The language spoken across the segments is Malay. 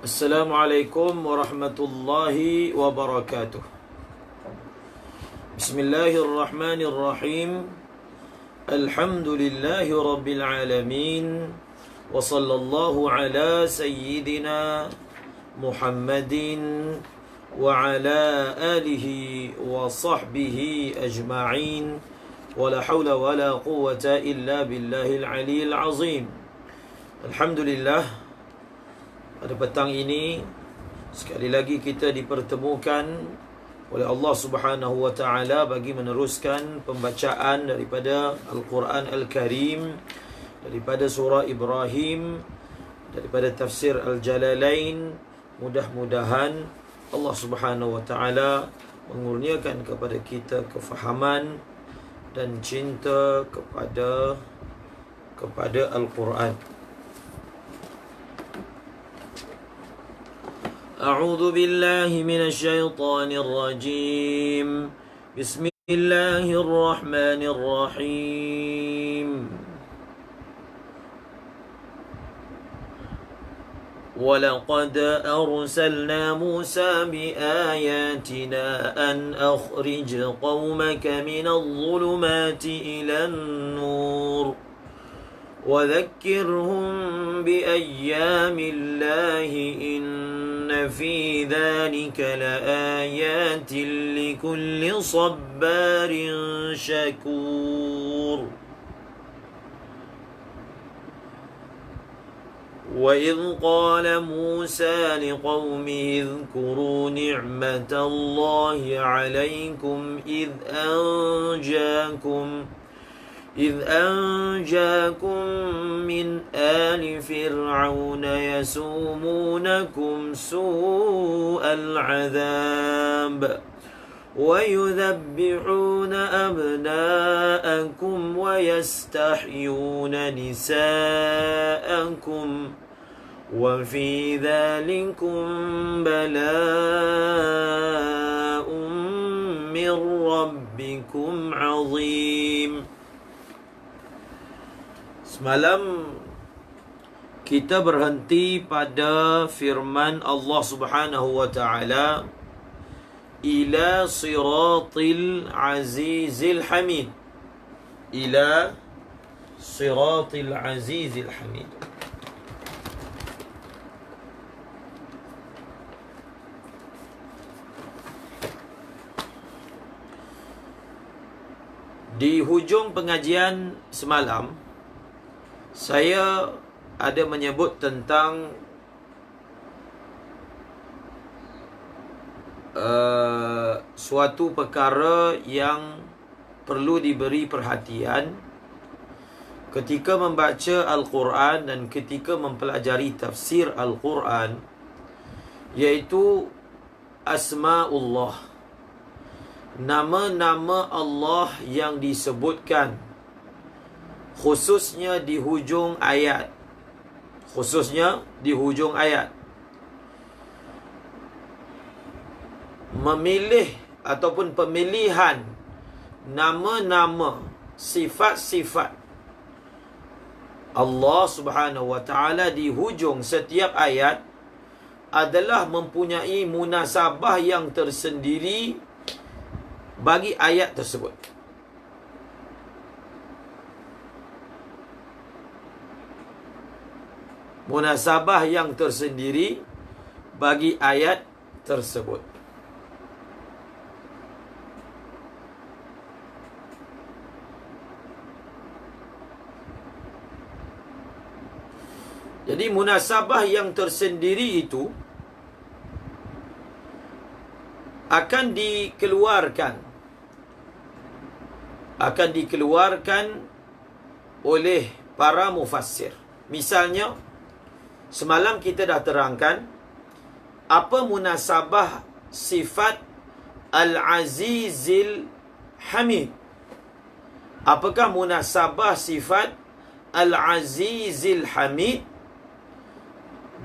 Assalamualaikum warahmatullahi wabarakatuh. Bismillahirrahmanirrahim. Alhamdulillahi rabbil alamin. Wa sallallahu ala sayyidina Muhammadin wa ala alihi wa sahbihi ajma'in. Wa la hawla wa la quwwata illa billahil aliyyil azim. Alhamdulillah, pada petang ini sekali lagi kita dipertemukan oleh Allah Subhanahu wa taala bagi meneruskan pembacaan daripada Al-Quran Al-Karim, daripada surah Ibrahim, daripada tafsir Al-Jalalain. Mudah-mudahan Allah Subhanahu wa taala mengurniakan kepada kita kefahaman dan cinta kepada Al-Quran. أعوذ بالله من الشيطان الرجيم. بسم الله الرحمن الرحيم. ولقد أرسلنا موسى بآياتنا أن أخرج قومك من الظلمات إلى النور وذكرهم بأيام الله إن في ذلك لآيات لكل صبار شكور. وإذ قال موسى لقومه اذكروا نعمة الله عليكم إذ أنجاكم من آل فرعون يسومونكم سوء العذاب ويذبحون أبناءكم ويستحيون نساءكم وفي ذلكم بلاء من ربكم عظيم. Semalam kita berhenti pada firman Allah Subhanahu wa taala, ila siratil azizil hamid. Ila siratil azizil hamid. Di hujung pengajian semalam saya ada menyebut tentang suatu perkara yang perlu diberi perhatian ketika membaca Al-Quran dan ketika mempelajari tafsir Al-Quran, iaitu Asma'ullah, nama-nama Allah yang disebutkan khususnya di hujung ayat. Memilih ataupun pemilihan nama-nama, sifat-sifat Allah Subhanahu wa taala di hujung setiap ayat adalah mempunyai munasabah yang tersendiri bagi ayat tersebut. Munasabah yang tersendiri bagi ayat tersebut. Jadi munasabah yang tersendiri itu akan dikeluarkan oleh para mufassir. Misalnya, semalam kita dah terangkan apa munasabah sifat Al-Azizil Hamid. Apakah munasabah sifat Al-Azizil Hamid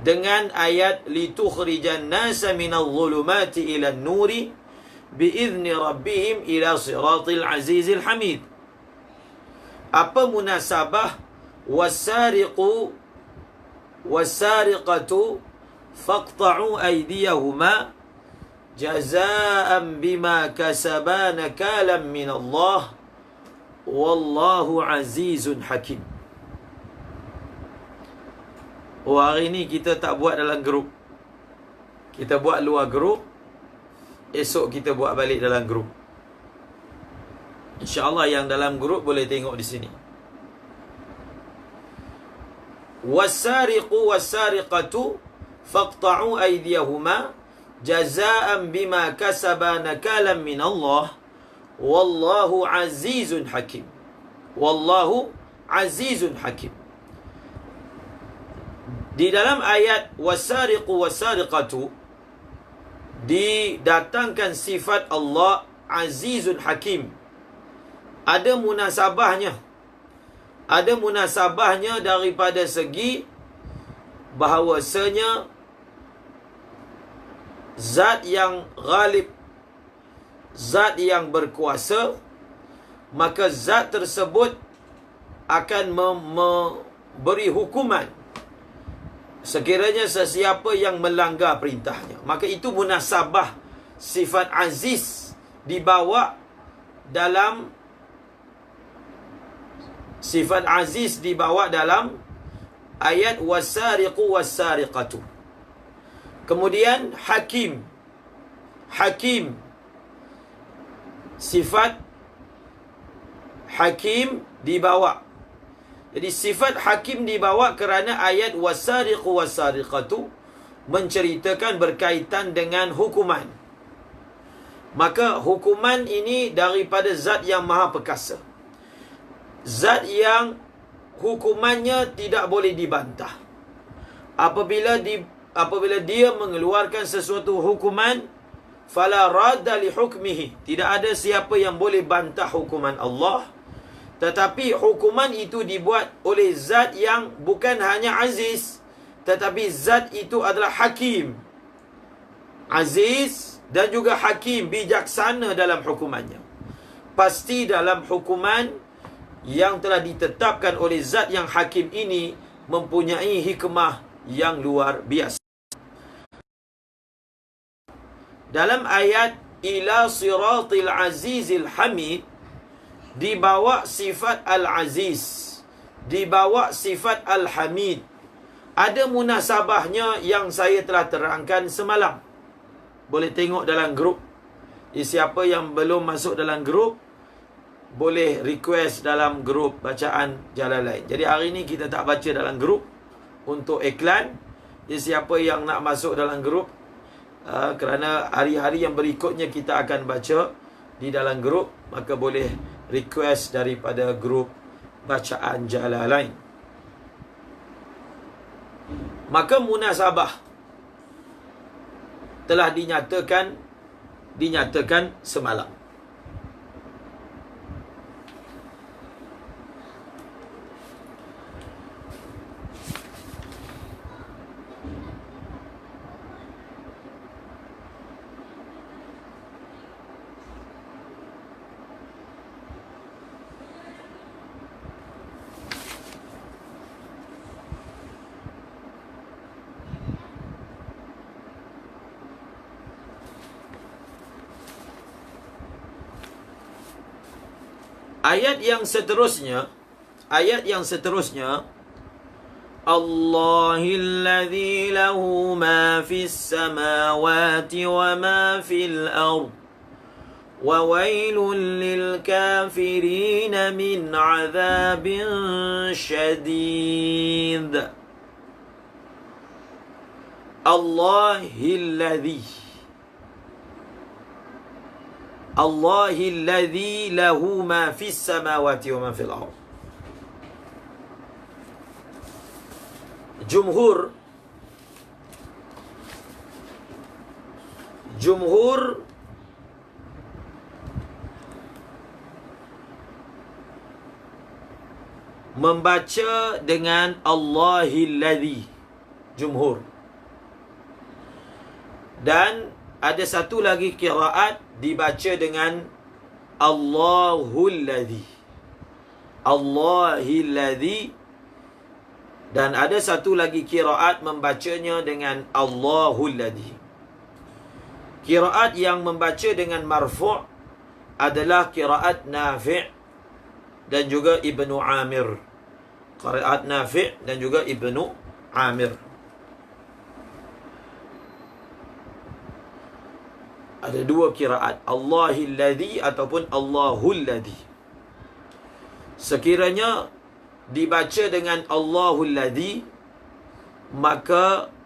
dengan ayat litukhrijan nasa minadh dhulumati ila an-nuri biizni rabbihim ila siratil azizil hamid? Apa munasabah wasariqu wasariqatu faqta'u aydiyahuma jazaa'an bima kasaba nakalan min Allah wallahu azizun hakim. Oh, hari ni kita tak buat dalam grup. Kita buat luar grup. Esok kita buat balik dalam grup. InsyaAllah yang dalam grup boleh tengok di sini. Wasariqu wasariqatu faqta'u aydiyahuma jazaa'an bima kasaba nakalan min Allah wallahu azizun hakim. Wallahu azizun hakim. Di dalam ayat wasariqu wasariqatu didatangkan sifat Allah azizun hakim. Ada munasabahnya. Ada munasabahnya daripada segi bahawasanya zat yang ghalib, zat yang berkuasa, maka zat tersebut akan memberi hukuman sekiranya sesiapa yang melanggar perintahnya. Maka itu munasabah sifat aziz dibawa dalam sifat aziz dibawa dalam ayat wasariqu wasariqatu. Kemudian hakim. Hakim, sifat hakim dibawa. Jadi sifat hakim dibawa kerana ayat wasariqu wasariqatu menceritakan berkaitan dengan hukuman. Maka hukuman ini daripada zat yang maha perkasa, zat yang hukumannya tidak boleh dibantah. Apabila dia mengeluarkan sesuatu hukuman, fala radda li hukmihi, tidak ada siapa yang boleh bantah hukuman Allah. Tetapi hukuman itu dibuat oleh zat yang bukan hanya aziz, tetapi zat itu adalah hakim. Aziz dan juga hakim, bijaksana dalam hukumannya. Pasti dalam hukuman yang telah ditetapkan oleh zat yang hakim ini mempunyai hikmah yang luar biasa. Dalam ayat ila siratil azizil hamid dibawa sifat al-aziz, dibawa sifat al-hamid. Ada munasabahnya yang saya telah terangkan semalam. Boleh tengok dalam grup. Siapa yang belum masuk dalam grup, boleh request dalam grup bacaan Jalalain. Jadi hari ni kita tak baca dalam grup untuk iklan. Jadi siapa yang nak masuk dalam grup, kerana hari-hari yang berikutnya kita akan baca di dalam grup, maka boleh request daripada grup bacaan Jalalain. Maka munasabah telah dinyatakan semalam. Ayat yang seterusnya, Allahilladzi lahu ma fis samawati wa ma fil ard wa wailul lil kafirin min azabin syadid. Allahilladzi lahu ma fis samawati wa ma fil ard. Jumhur membaca dengan Allahilladzi. Jumhur. Dan ada satu lagi qiraat dibaca dengan Allahulladzi. Allahilladzi Dan ada satu lagi qiraat membacanya dengan Allahul ladzi. Qiraat yang membaca dengan marfu' adalah qiraat Nafi' dan juga Ibnu Amir. Qiraat Nafi' dan juga Ibnu Amir. Ada dua qiraat, Allahil ladzi ataupun Allahul ladzi. Sekiranya dibaca dengan Allahul ladzi, maka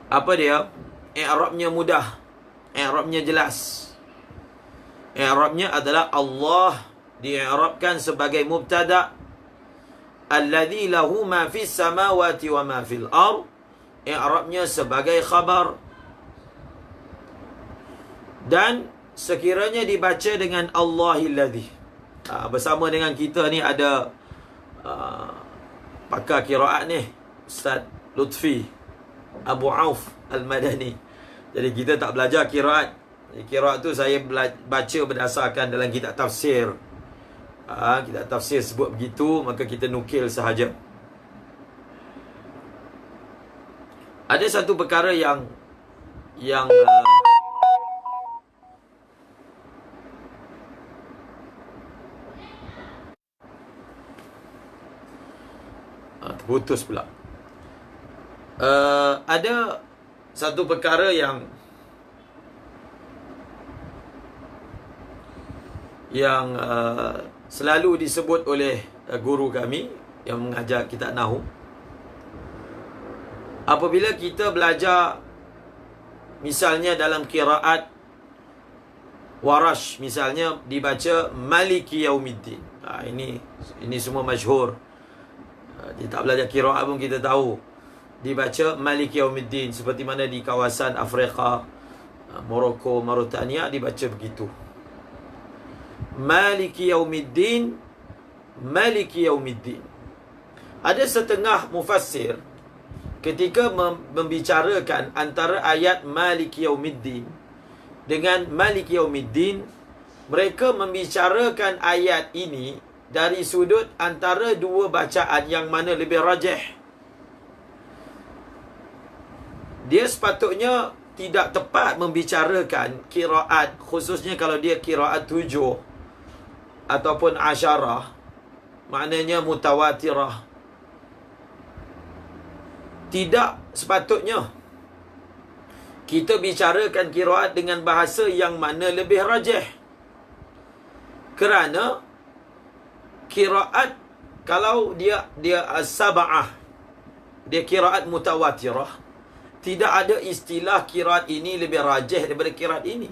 apa dia? I'rabnya mudah, i'rabnya jelas. I'rabnya adalah Allah di'irabkan sebagai mubtada', alladzi lahu ma fis samawati wa ma fil ard. I'rabnya sebagai khabar. Dan sekiranya dibaca dengan Allahil ladzi, bersama dengan kita ni ada pakar qiraat ni, Ustaz Lutfi Abu Auf Al-Madani. Jadi kita tak belajar qiraat. Qiraat tu saya baca berdasarkan dalam kitab tafsir. Kitab tafsir sebut begitu, maka kita nukil sahaja. Ada satu perkara yang terputus pula. Ada satu perkara yang selalu disebut oleh guru kami yang mengajar kitab Nahwu. Apabila kita belajar misalnya dalam qiraat Warash, misalnya dibaca Maliki Yaumiddin. Ini semua masyhur. Kita tak belajar qiraat pun kita tahu. Dibaca Maliki Yaumiddin, seperti mana di kawasan Afrika, Morocco, Mauritania dibaca begitu. Maliki Yaumiddin, Maliki Yaumiddin. Ada setengah mufassir ketika membicarakan antara ayat Maliki Yaumiddin dengan Maliki Yaumiddin, mereka membicarakan ayat ini dari sudut antara dua bacaan yang mana lebih rajih. Dia sepatutnya tidak tepat membicarakan qiraat, khususnya kalau dia qiraat 7 ataupun 10, maknanya mutawatirah. Tidak sepatutnya kita bicarakan qiraat dengan bahasa yang mana lebih rajih. Kerana qiraat kalau dia sab'ah, dia qiraat mutawatirah, tidak ada istilah qiraat ini lebih rajih daripada qiraat ini.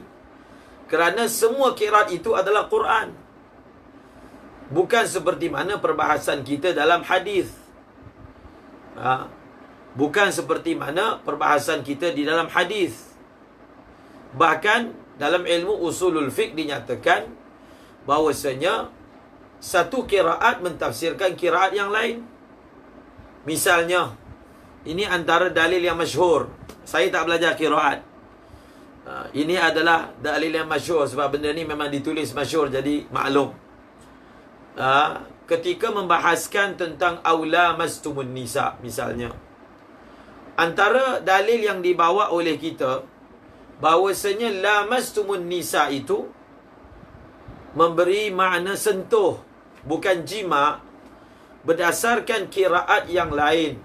Kerana semua qiraat itu adalah Quran. Bukan seperti mana perbahasan kita dalam hadis. Bukan seperti mana perbahasan kita di dalam hadis. Bahkan dalam ilmu usulul fiqh dinyatakan bahawasanya satu qiraat mentafsirkan qiraat yang lain. Misalnya, ini antara dalil yang masyhur. Saya tak belajar qiraat. Ini adalah dalil yang masyhur sebab benda ni memang ditulis masyhur, jadi maklum. Ketika membahaskan tentang aula mastumun nisa misalnya, antara dalil yang dibawa oleh kita bahawasanya lamastumun nisa itu memberi makna sentuh, bukan jima, berdasarkan qiraat yang lain.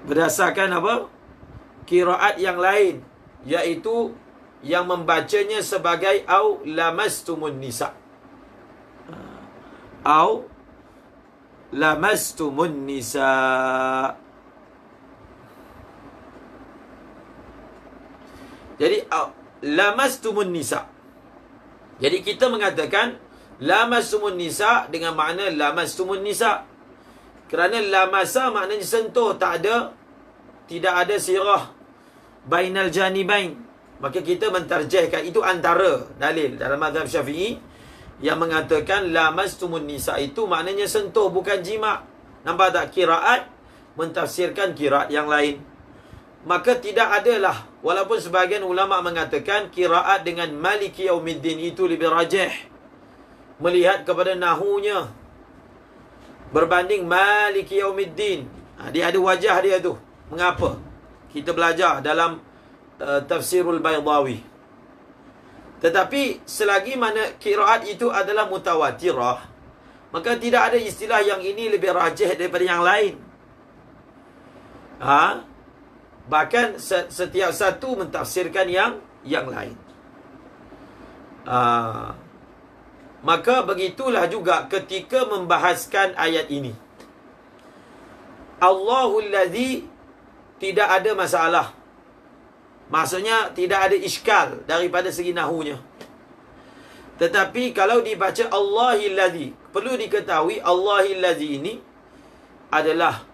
Berdasarkan apa? Qiraat yang lain, iaitu yang membacanya sebagai au lamastumun nisa, au lamastumun nisa. Jadi lamastumun nisa. Jadi kita mengatakan lamastumun nisa dengan makna lamastumun nisa. Kerana lamasa maknanya sentuh, tidak ada sirah bainal janibain. Maka kita mentarjihkan itu antara dalil dalam mazhab Syafi'i yang mengatakan lamastumun nisa itu maknanya sentuh, bukan jima'. Nampak tak? Qiraat mentafsirkan qiraat yang lain. Maka tidak adalah, walaupun sebahagian ulama mengatakan qiraat dengan Maliki Yaumiddin itu lebih rajih melihat kepada nahunya berbanding Maliki Yaumiddin. Dia ada wajah dia tu. Mengapa? Kita belajar dalam Tafsirul Baydawi. Tetapi selagi mana qiraat itu adalah mutawatirah, maka tidak ada istilah yang ini lebih rajih daripada yang lain. Bahkan setiap satu mentafsirkan yang lain. Maka begitulah juga ketika membahaskan ayat ini. Allahul ladzi, tidak ada masalah. Maksudnya tidak ada iskal daripada segi nahunya. Tetapi kalau dibaca Allahil ladzi, perlu diketahui Allahil ladzi ini adalah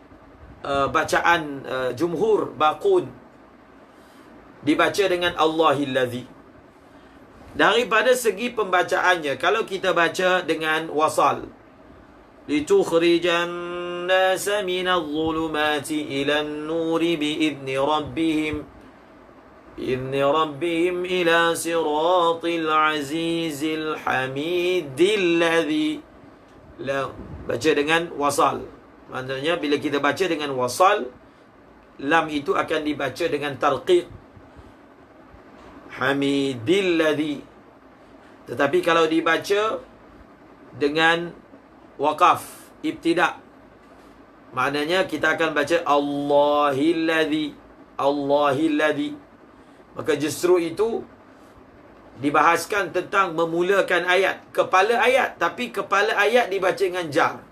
bacaan jumhur baqun, dibaca dengan Allahil ladzi. Daripada segi pembacaannya, kalau kita baca dengan wasal, litukhrijan nasa minadh dhulumati ilan nuri biidzni rabbihim ila siratil azizil hamidil ladzi. Baca dengan wasal. Maksudnya bila kita baca dengan wasal, lam itu akan dibaca dengan tarqiq, hamidil ladzi. Tetapi kalau dibaca dengan waqaf, ibtida', maknanya kita akan baca Allahil ladzi, Allahil ladzi. Maka justru itu dibahaskan tentang memulakan ayat, kepala ayat, tapi kepala ayat dibaca dengan jar.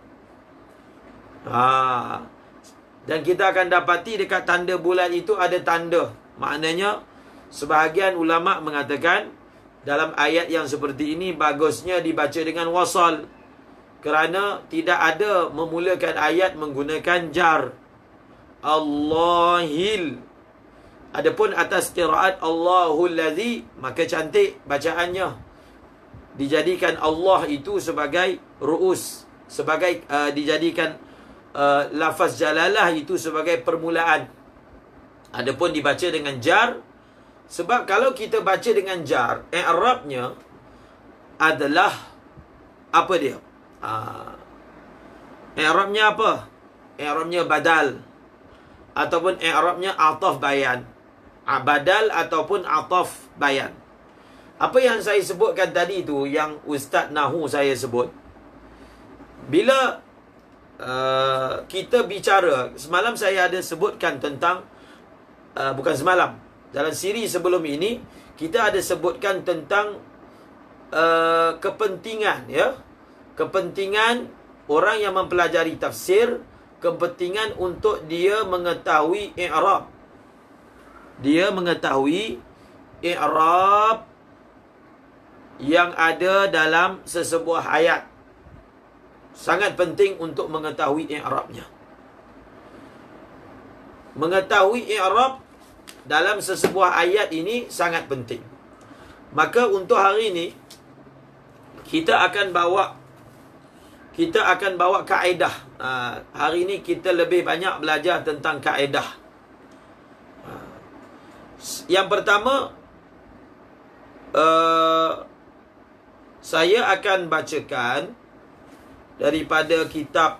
Dan kita akan dapati dekat tanda bulan itu ada tanda. Maknanya sebahagian ulama' mengatakan dalam ayat yang seperti ini bagusnya dibaca dengan wasal, kerana tidak ada memulakan ayat menggunakan jar. Allahil. Adapun atas qiraat Allahul ladzi, maka cantik bacaannya. Dijadikan Allah itu sebagai ru'us, sebagai dijadikan lafaz jalalah itu sebagai permulaan. Adapun dibaca dengan jar, sebab kalau kita baca dengan jar, i'rabnya adalah apa dia? I'rabnya apa? I'rabnya badal, ataupun i'rabnya ataf bayan. Badal ataupun ataf bayan. Apa yang saya sebutkan tadi tu, yang Ustaz Nahu saya sebut, bila kita bicara, semalam saya ada sebutkan tentang bukan semalam, dalam siri sebelum ini kita ada sebutkan tentang kepentingan, ya, kepentingan orang yang mempelajari tafsir, kepentingan untuk dia mengetahui i'rab. Dia mengetahui i'rab yang ada dalam sesebuah ayat. Sangat penting untuk mengetahui i'rabnya. Mengetahui i'rab dalam sesebuah ayat ini sangat penting. Maka untuk hari ini kita akan bawa kaedah. Hari ini kita lebih banyak belajar tentang kaedah. Yang pertama, saya akan bacakan daripada kitab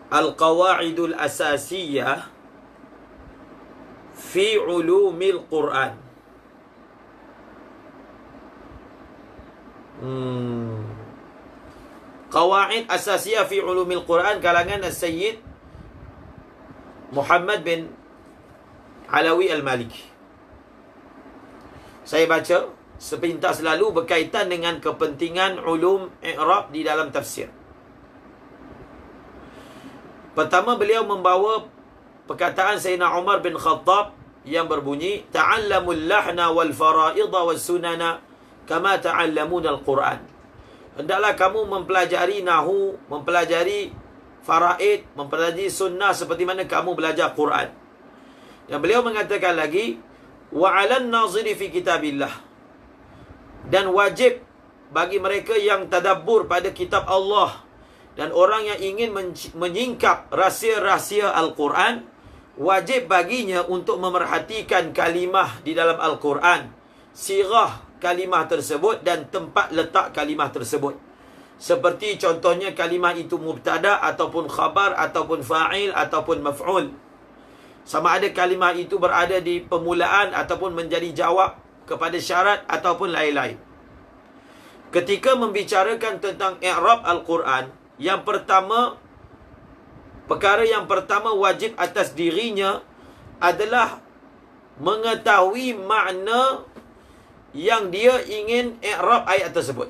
Al-Qawaidul Asasiyah fi Ulumil Quran. Qawaid Asasiyah fi Ulumil Quran, kalangan As-Sayyid Muhammad bin Alawi Al-Maliki. Saya baca sepintas lalu berkaitan dengan kepentingan ulum i'rab di dalam tafsir. Pertama, beliau membawa perkataan Sayyidina Umar bin Khattab yang berbunyi, ta'allamul lahna wal fara'idha was sunana kama ta'allamuna al-Quran. Hendaklah kamu mempelajari nahu, mempelajari faraid, mempelajari sunnah seperti mana kamu belajar Quran. Dan beliau mengatakan lagi, wa 'alan naziri fi kitabillah, dan wajib bagi mereka yang tadabbur pada kitab Allah dan orang yang ingin menyingkap rahsia-rahsia Al-Quran, wajib baginya untuk memerhatikan kalimah di dalam Al-Quran, sirah kalimah tersebut dan tempat letak kalimah tersebut. Seperti contohnya kalimah itu mubtada ataupun khabar ataupun fa'il ataupun maf'ul. Sama ada kalimah itu berada di permulaan ataupun menjadi jawab kepada syarat ataupun lain-lain. Ketika membicarakan tentang i'rab Al-Quran, perkara yang pertama wajib atas dirinya adalah mengetahui makna yang dia ingin i'rab ayat tersebut.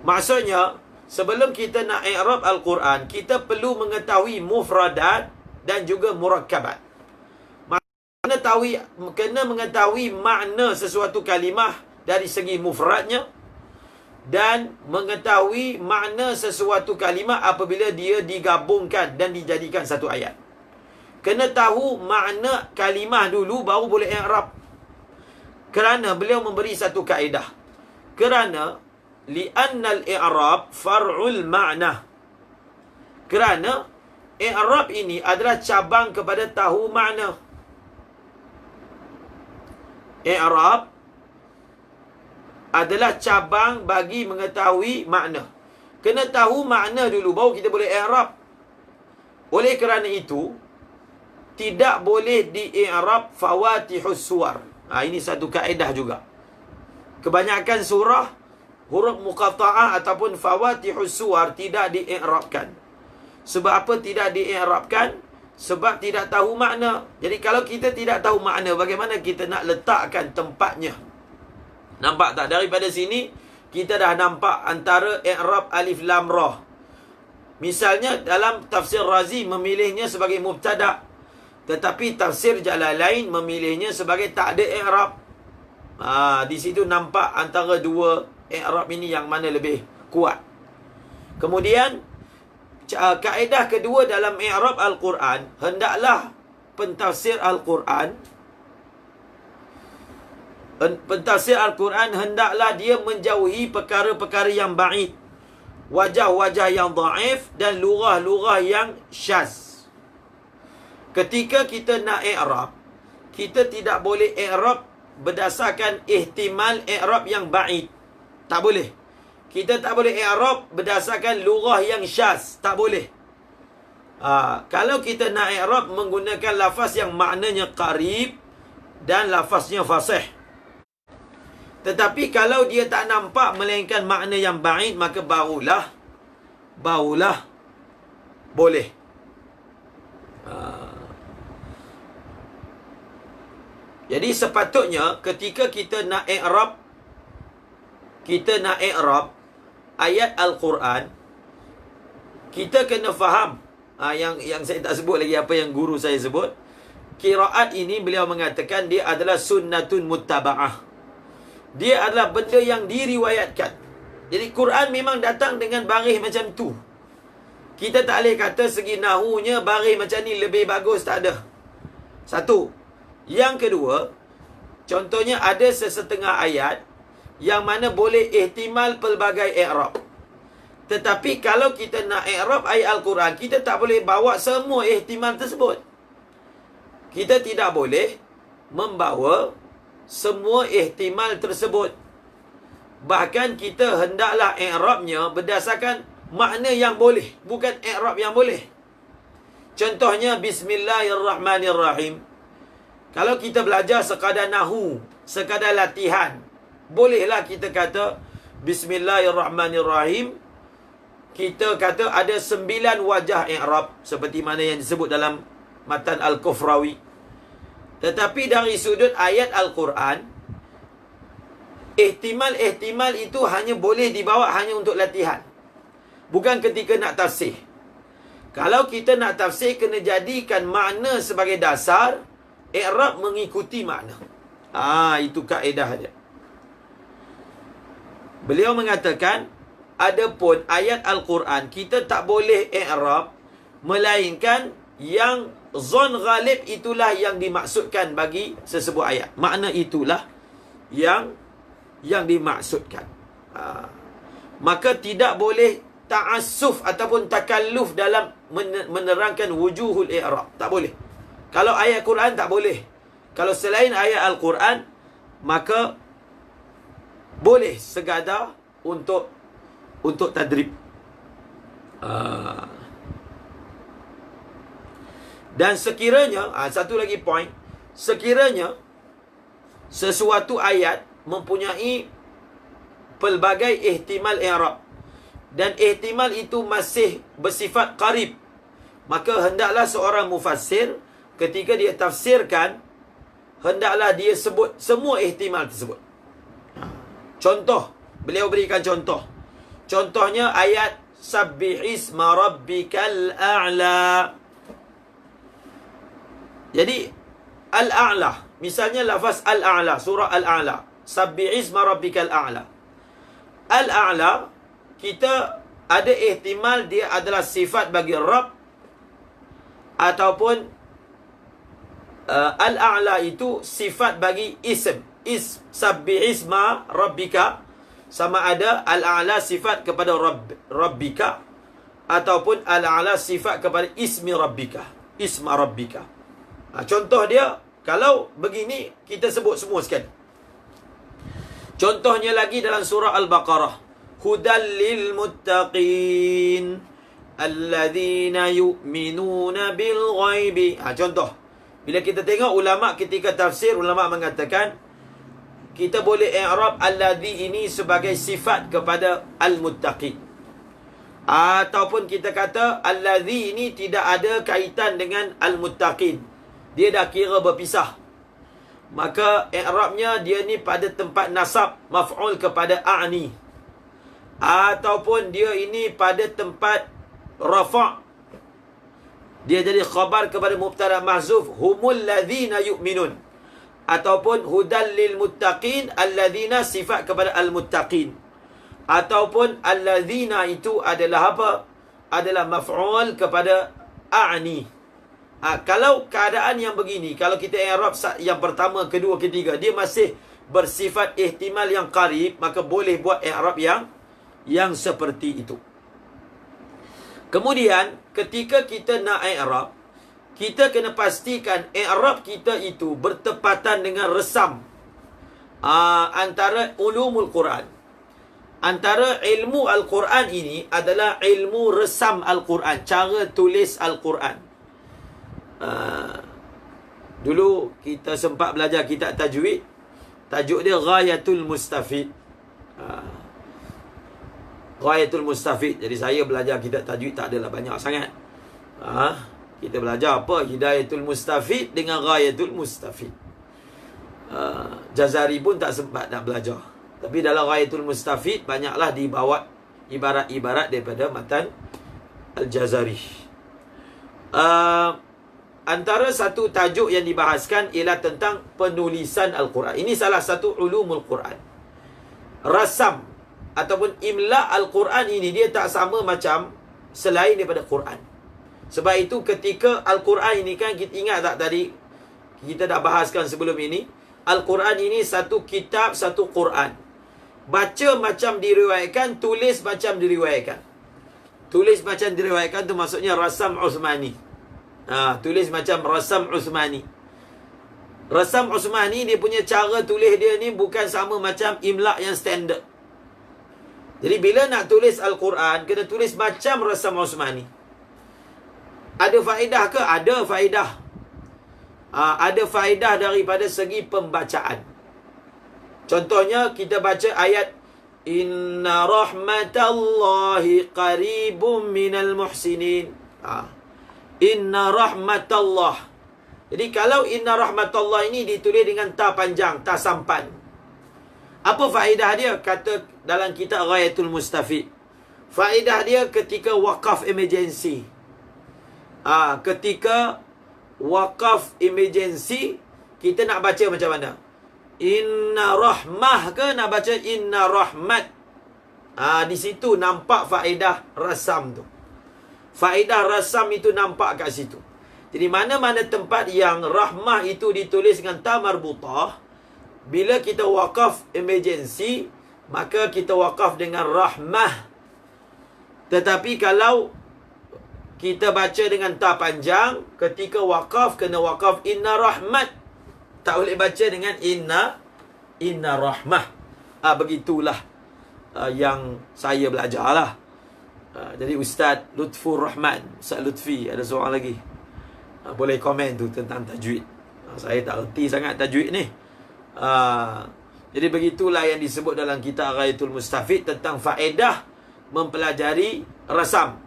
Maksudnya, sebelum kita nak i'rab Al-Quran, kita perlu mengetahui mufradat dan juga murakkabat. Kena mengetahui makna sesuatu kalimah dari segi mufradnya dan mengetahui makna sesuatu kalimah apabila dia digabungkan dan dijadikan satu ayat. Kena tahu makna kalimah dulu baru boleh i'rab. Kerana beliau memberi satu kaedah. Kerana li'annal i'rab far'ul ma'na. Kerana i'rab ini adalah cabang kepada tahu makna. I'rab adalah cabang bagi mengetahui makna. Kena tahu makna dulu baru kita boleh i'rab. Oleh kerana itu, tidak boleh di-i'rab fawatihus suwar. Ini satu kaedah juga. Kebanyakan surah, huruf muqatta'ah ataupun fawatihus suwar tidak di-i'rabkan. Sebab apa tidak di-i'rabkan? Sebab tidak tahu makna. Jadi kalau kita tidak tahu makna, bagaimana kita nak letakkan tempatnya? Nampak tak? Daripada sini, kita dah nampak antara i'rab alif lam ra. Misalnya dalam tafsir Razi memilihnya sebagai mubtada'. Tetapi tafsir Jalalain memilihnya sebagai tak ada i'rab. Di situ nampak antara dua i'rab ini yang mana lebih kuat. Kemudian kaedah kedua dalam i'rab Al-Quran, hendaklah pentafsir Al-Quran hendaklah dia menjauhi perkara-perkara yang ba'id, wajah-wajah yang dhaif dan lurah-lurah yang syaz. Ketika kita nak i'rab, kita tidak boleh i'rab berdasarkan ihtimal i'rab yang ba'id. Tak boleh. Kita tak boleh i'rab berdasarkan lurah yang syaz. Tak boleh. Kalau kita nak i'rab menggunakan lafaz yang maknanya qarib dan lafaznya fasih. Tetapi kalau dia tak nampak melainkan makna yang ba'id, maka barulah boleh. Jadi sepatutnya ketika kita nak i'rab ayat Al-Quran, kita kena faham yang saya tak sebut lagi apa yang guru saya sebut. Qiraat ini beliau mengatakan dia adalah sunnatun muttaba'ah. Dia adalah benda yang diriwayatkan. Jadi Quran memang datang dengan baris macam tu. Kita tak boleh kata segi nahunya baris macam ni lebih bagus, tak ada. Satu. Yang kedua, contohnya ada sesetengah ayat yang mana boleh ihtimal pelbagai i'rab. Tetapi kalau kita nak i'rab ayat Al-Quran, kita tak boleh bawa semua ihtimal tersebut. Kita tidak boleh membawa semua ihtimal tersebut. Bahkan kita hendaklah i'rabnya berdasarkan makna yang boleh, bukan i'rab yang boleh. Contohnya Bismillahirrahmanirrahim. Kalau kita belajar sekadar nahu, sekadar latihan, bolehlah kita kata Bismillahirrahmanirrahim. Kita kata ada 9 wajah i'rab seperti mana yang disebut dalam matan Al-Kufrawi. Tetapi dari sudut ayat Al-Quran, ihtimal itu hanya boleh dibawa hanya untuk latihan, bukan ketika nak tafsir. Kalau kita nak tafsir, kena jadikan makna sebagai dasar, i'rab mengikuti makna. Itu kaedah dia. Beliau mengatakan, adapun ayat Al-Quran kita tak boleh i'rab melainkan yang zon ghalib itulah yang dimaksudkan bagi sesebuah ayat. Makna itulah yang dimaksudkan. Maka tidak boleh ta'assuf ataupun takalluf dalam menerangkan wujuhul i'rab. Tak boleh. Kalau ayat Quran tak boleh. Kalau selain ayat Al-Quran, maka boleh sekadar untuk tadrib. Dan sekiranya, satu lagi point, sekiranya sesuatu ayat mempunyai pelbagai ihtimal i'rab dan ihtimal itu masih bersifat qarib, maka hendaklah seorang mufassir ketika dia tafsirkan, hendaklah dia sebut semua ihtimal tersebut. Contoh, beliau berikan contoh. Contohnya ayat Sabbihisma rabbikal a'la. Jadi Al-A'la, misalnya lafaz Al-A'la, surah Al-A'la, Sabbihisma rabbikal a'la. Al-A'la, kita ada ihtimal dia adalah sifat bagi Rabb, ataupun Al-A'la itu sifat bagi ism. Sabbihisma rabbika, sama ada Al-A'la sifat kepada Rabbika, ataupun Al-A'la sifat kepada ismi Rabbika, isma Rabbika. Contoh dia, kalau begini kita sebut semua sekali. Contohnya lagi dalam surah Al-Baqarah, hudal lil muttaqin alladzina yu'minuna bil ghaibi. Contoh, bila kita tengok ulama ketika tafsir, ulama mengatakan kita boleh i'rab alladzi ini sebagai sifat kepada al-muttaqin, ataupun kita kata alladzi ini tidak ada kaitan dengan al-muttaqin, dia dah kira berpisah, maka i'rabnya dia ni pada tempat nasab maf'ul kepada a'ni, ataupun dia ini pada tempat rafa', dia jadi khabar kepada mubtada mahzuf, humul ladzina yu'minun, ataupun hudal lil muttaqin alladzina sifat kepada al muttaqin, ataupun alladzina itu adalah apa? Adalah maf'ul kepada a'ni. Kalau keadaan yang begini, kalau kita i'rab yang pertama, kedua, ketiga, dia masih bersifat ihtimal yang qarib, maka boleh buat i'rab yang seperti itu. Kemudian ketika kita nak i'rab, kita kena pastikan i'rab kita itu bertepatan dengan resam antara ulumul Quran. Antara ilmu Al-Quran ini adalah ilmu resam Al-Quran, cara tulis Al-Quran. Dulu kita sempat belajar kitab tajwid, tajuk dia Ghayatul Mustafid. Ghayatul Mustafid. Jadi saya belajar kitab tajwid tak adalah banyak sangat. Kita belajar apa? Hidayatul Mustafid dengan Ghayatul Mustafid. Jazari pun tak sempat nak belajar. Tapi dalam Ghayatul Mustafid banyaklah dibawa ibarat-ibarat daripada matan Al-Jazari. Antara satu tajuk yang dibahaskan ialah tentang penulisan Al-Quran. Ini salah satu ulumul Quran. Rasam ataupun imla Al-Quran ini dia tak sama macam selain daripada Quran. Sebab itu ketika Al-Quran ini kan, kita ingat tak tadi kita dah bahaskan sebelum ini, Al-Quran ini satu kitab, satu Quran. Baca macam diriwayatkan, tulis macam diriwayatkan. Tulis macam diriwayatkan tu maksudnya rasam Uthmani. Tulis macam rasam Uthmani. Rasam Uthmani dia punya cara tulis dia ni bukan sama macam imla yang standard. Jadi bila nak tulis Al-Quran, kena tulis macam rasam Uthmani. Ada faedah ke? Ada faedah. Ada faedah daripada segi pembacaan. Contohnya kita baca ayat Inna rahmatallahi qaribum minal muhsinin. Inna rahmatallah. Jadi kalau inna rahmatallah ini ditulis dengan ta panjang, ta sampan. Apa faedah dia? Kata dalam kitab Ghayatul Mustafid. Faedah dia ketika wakaf emergency. Ketika wakaf emergency, kita nak baca macam mana? Inna rahmah ke nak baca inna rahmat? Di situ nampak faedah rasam tu. Faedah rasam itu nampak kat situ. Jadi mana-mana tempat yang rahmah itu ditulis dengan ta marbutah, bila kita wakaf emergency, maka kita wakaf dengan rahmah. Tetapi kalau kita baca dengan ta panjang, ketika wakaf kena wakaf inna rahmat. Tak boleh baca dengan inna rahmah. Begitulah yang saya belajar lah. Jadi Ustaz Lutfur Rahman, Ustaz Lutfi, ada seorang lagi, boleh komen tu tentang tajwid. Saya tak reti sangat tajwid ni. Jadi begitulah yang disebut dalam kitab Ghayatul Mustafid tentang faedah mempelajari rasam.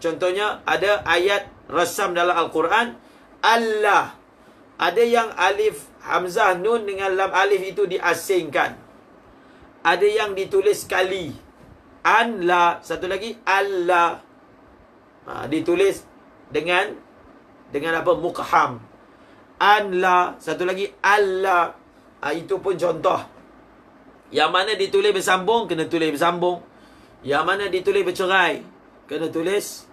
Contohnya ada ayat rasam dalam Al-Quran, Allah. Ada yang alif hamzah nun dengan lam alif itu diasingkan. Ada yang ditulis sekali. An-la. Satu lagi Allah. Ditulis dengan apa? Muqham. An-la. Satu lagi Allah. Itu pun contoh. Yang mana ditulis bersambung, kena tulis bersambung. Yang mana ditulis bercerai, kena tulis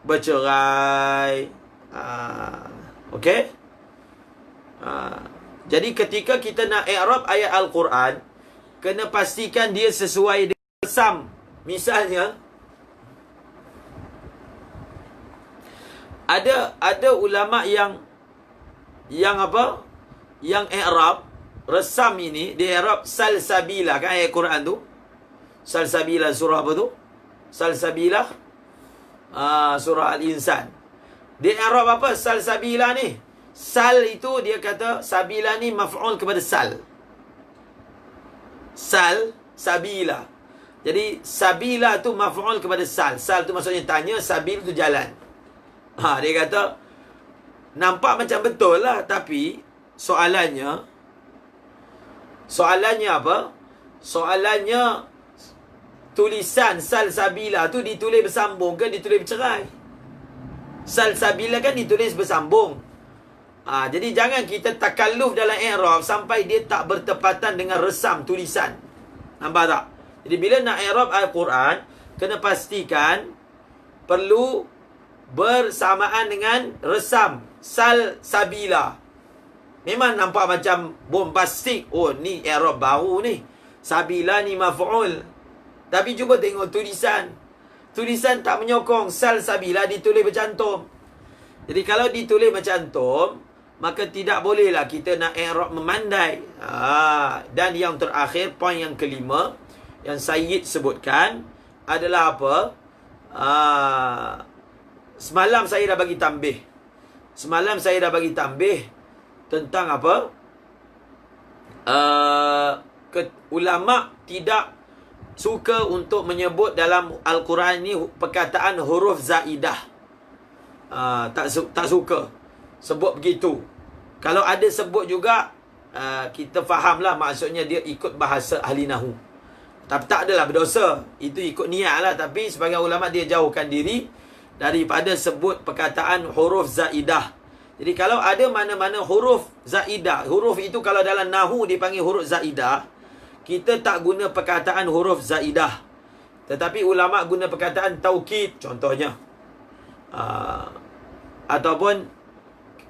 bercerai. Okey? Jadi ketika kita nak i'rab ayat Al-Quran, kena pastikan dia sesuai dengan rasam. Misalnya, ada ulama yang apa? Yang i'rab rasam ini, dia i'rab salsabila, kan ayat Quran tu. Salsabila surah apa tu? Salsabila surah Al-Insan. Dia i'rab apa salsabila ni? Sal itu dia kata sabila ni maf'ul kepada sal. Sal, sabila. Jadi sabila tu maf'ul kepada sal. Sal tu maksudnya tanya, sabil tu jalan. Dia kata nampak macam betul lah, tapi soalannya apa? Soalannya tulisan sal sabila tu ditulis bersambung ke ditulis bercerai? Sal sabila kan ditulis bersambung. Jadi jangan kita takalluf dalam i'rab sampai dia tak bertepatan dengan resam tulisan. Nampak tak? Jadi bila nak i'rab Al-Quran, kena pastikan perlu bersamaan dengan resam sal sabila. Memang nampak macam bombastik. Oh, ni i'rab baru ni. Sabila ni maf'ul. Tapi cuba tengok tulisan. Tulisan tak menyokong sal sabila ditulis bercantum. Jadi kalau ditulis bercantum, maka tidak bolehlah kita nak i'rab memandai. Dan yang terakhir, poin yang kelima yang Sayyid sebutkan adalah apa? Semalam saya dah bagi tambih. Tentang apa? Ulama tidak suka untuk menyebut dalam Al-Quran ni perkataan huruf zaidah. Tak suka sebut begitu. Kalau ada sebut juga, kita fahamlah maksudnya dia ikut bahasa ahli nahu. Tapi tak adalah berdosa. Itu ikut niat lah. Tapi sebagian ulama dia jauhkan diri daripada sebut perkataan huruf zaidah. Jadi kalau ada mana-mana huruf zaidah, huruf itu kalau dalam nahu dipanggil huruf zaidah, kita tak guna perkataan huruf zaidah. Tetapi ulama guna perkataan taukid contohnya. Ataupun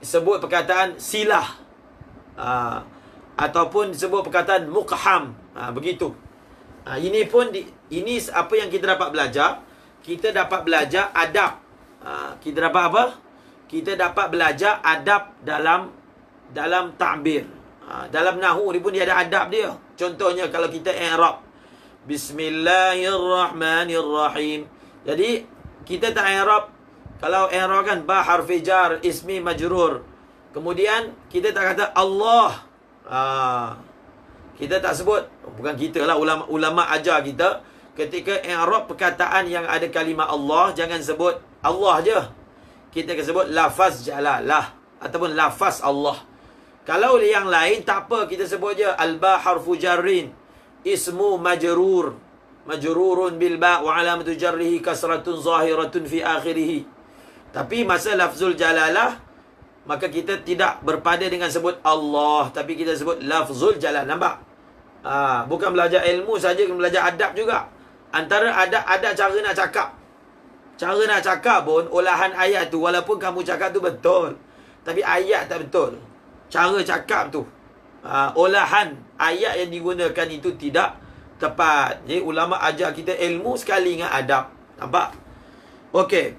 sebut perkataan silah, ataupun sebut perkataan muqham. Begitu. Ini pun ini apa yang kita dapat belajar. Kita dapat belajar adab. Kita dapat apa? Kita dapat belajar adab dalam ta'bir. Dalam nahu ni pun dia ada adab dia. Contohnya kalau kita i'rab Bismillahirrahmanirrahim. Jadi kita tak i'rab. Kalau i'rab kan ba harfi jar ismi majrur. Kemudian kita tak kata Allah. Kita tak sebut, bukan kita lah, ulama ajar kita ketika i'rab perkataan yang ada kalimah Allah, jangan sebut Allah je. Kita akan sebut lafaz jalalah ataupun lafaz Allah. Kalau yang lain tak apa, kita sebut je al-ba harfu jarrin ismu majrurun bil ba wa alamatu jarrihi kasratun zahiratun fi akhirih. Tapi masa lafzul jalalah, maka kita tidak berpada dengan sebut Allah, tapi kita sebut lafzul jalalah. Nampak? Bukan belajar ilmu saja, kena belajar adab juga. Antara adab cara nak cakap. Cara nak cakap pun olahan ayat tu, walaupun kamu cakap tu betul, tapi ayat tak betul. Cara cakap tu, olahan ayat yang digunakan itu tidak tepat. Jadi ulama ajar kita ilmu sekali dengan adab. Nampak? Okey.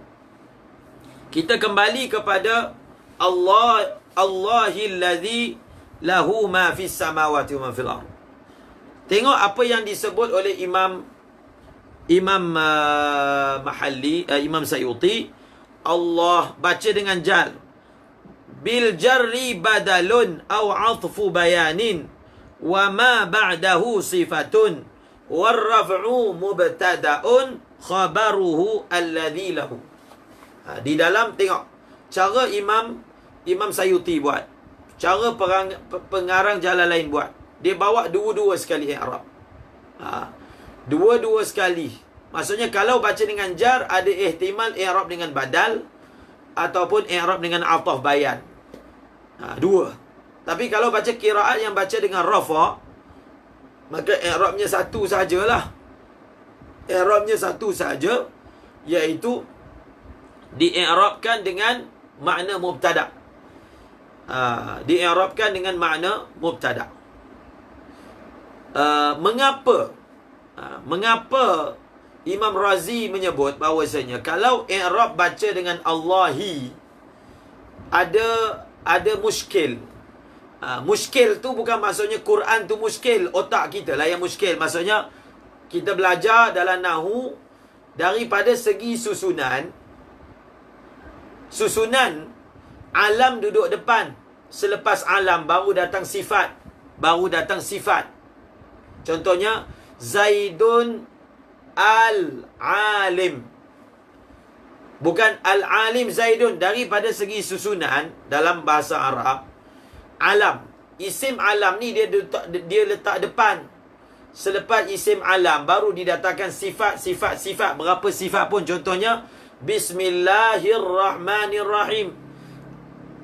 Kita kembali kepada Allahillazi lahu ma fis samawati wa ma fil ardh. Tengok apa yang disebut oleh Imam Imam Sayuti. Allah baca dengan jar. Bil jarri badalun au atfu bayanin wa ma ba'dahu sifatun war raf'u mubtada'un khabaruhu alladhi lahu. Di dalam tengok cara Imam Sayuti buat, cara pengarang Jalalain buat. Dia bawa dua-dua sekali i'rab. Dua-dua sekali. Maksudnya kalau baca dengan jar, ada ihtimal i'rab dengan badal ataupun i'rab dengan ataf bayan. Dua. Tapi kalau baca qiraat yang baca dengan rafa, maka i'rabnya satu sajalah. I'rabnya satu saja, iaitu di-i'rabkan dengan makna mubtada'. Di-i'rabkan dengan makna mubtada'. Mengapa Imam Razi menyebut bahawasanya kalau i'rab baca dengan Allahi ada muskil. Muskil tu bukan maksudnya Quran tu muskil, otak kita lah yang muskil. Maksudnya kita belajar dalam nahu daripada segi susunan alam duduk depan, selepas alam baru datang sifat. Contohnya Zaidun al-alim. Bukan al-alim Zaidun. Daripada segi susunan dalam bahasa Arab, alam, isim alam ni dia letak depan. Selepas isim alam baru didatangkan sifat. Berapa sifat pun. Contohnya Bismillahirrahmanirrahim.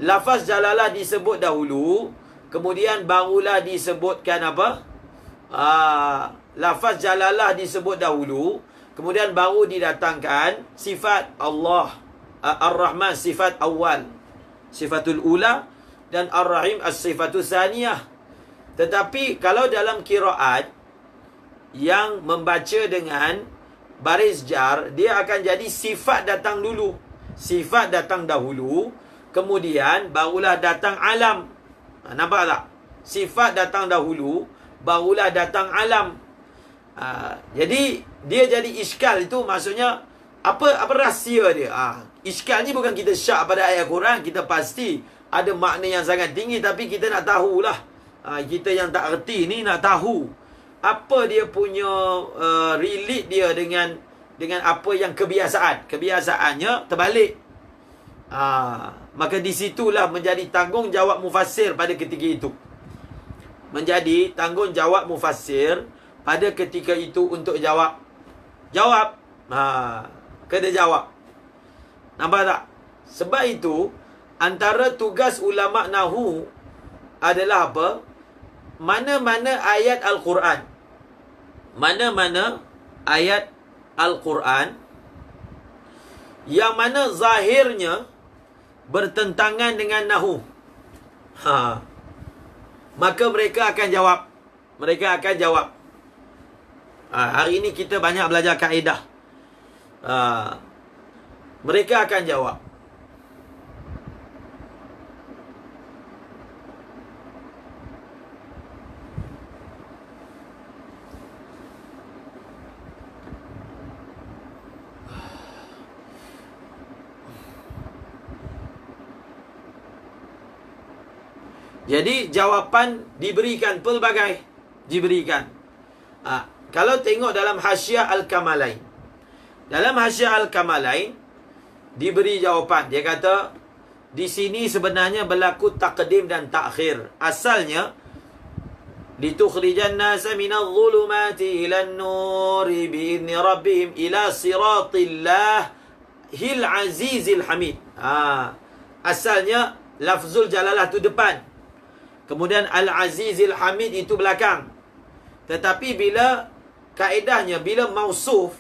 Lafaz jalalah disebut dahulu, kemudian barulah disebutkan apa? Lafaz jalalah disebut dahulu, kemudian baru didatangkan sifat Allah. Ar-Rahman sifat awal, sifatul ula, dan Ar-Rahim as-sifatul saniyah. Tetapi kalau dalam qiraat yang membaca dengan baris jar, dia akan jadi sifat datang dulu. Sifat datang dahulu, kemudian barulah datang alam. Nampak tak? Sifat datang dahulu, barulah datang alam. Jadi dia jadi iskal. Itu maksudnya apa rahsia dia? Iskal ni bukan kita syak pada ayat Quran, kita pasti ada makna yang sangat tinggi, tapi kita nak tahulah. Kita yang tak erti ni nak tahu apa dia punya relate dia dengan apa yang kebiasaannya terbalik. Maka di situlah menjadi tanggungjawab mufassir pada ketika itu. Menjadi tanggungjawab mufassir pada ketika itu untuk jawab. Kena jawab. Nampak tak? Sebab itu antara tugas ulama nahu adalah apa? Mana-mana ayat Al-Quran, yang mana zahirnya bertentangan dengan nahu, maka mereka akan jawab. Hari ini kita banyak belajar kaedah. Mereka akan jawab. Jadi jawapan diberikan pelbagai. Kalau tengok dalam Hasyiah Al-Kamalain, diberi jawapan. Dia kata di sini sebenarnya berlaku taqdim dan takhir. Asalnya litukhrijan nasa minadh dhulumati ilan nuri bi'izni rabbihim ila siratillah azizil hamid. Asalnya lafzul jalalah tu depan, kemudian Al-Azizil Hamid itu belakang. Tetapi bila kaedahnya, bila mausuf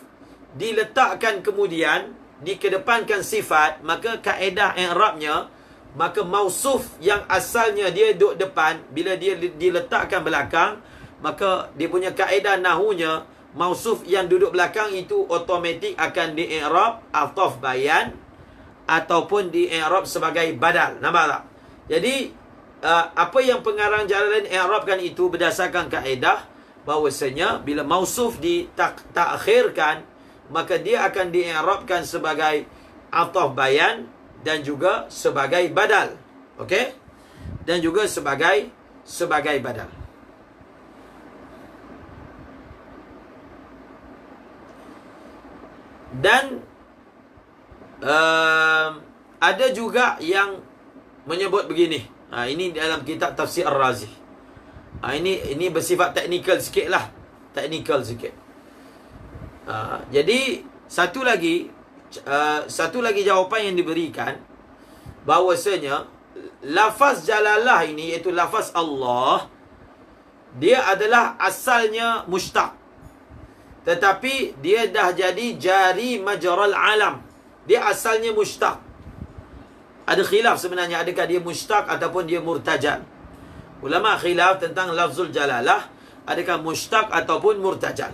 diletakkan kemudian dikedepankan sifat, maka kaedah i'rabnya, maka mausuf yang asalnya dia duduk depan, bila dia diletakkan belakang, maka dia punya kaedah nahunya, mausuf yang duduk belakang itu automatik akan di-i'rab ataf bayan ataupun di-i'rab sebagai badal. Nampak tak? Jadi apa yang pengarang Jalalain i'rabkan itu berdasarkan kaedah bahawasanya bila mausuf ditakhirkan, maka dia akan di'irabkan sebagai ataf bayan dan juga sebagai badal. Okey? Dan juga sebagai badal. Dan ada juga yang menyebut begini. Ini dalam kitab Tafsir Ar-Razi. Ini bersifat teknikal sikit lah. Teknikal sikit. Jadi satu lagi jawapan yang diberikan bahawasanya lafaz jalalah ini, iaitu lafaz Allah, dia adalah asalnya mushtaq, tetapi dia dah jadi jari majral alam. Dia asalnya mushtaq. Ada khilaf sebenarnya, adakah dia mushtaq ataupun dia murtajal. Ulama khilaf tentang lafzul jalalah, adakah mushtaq ataupun murtajal.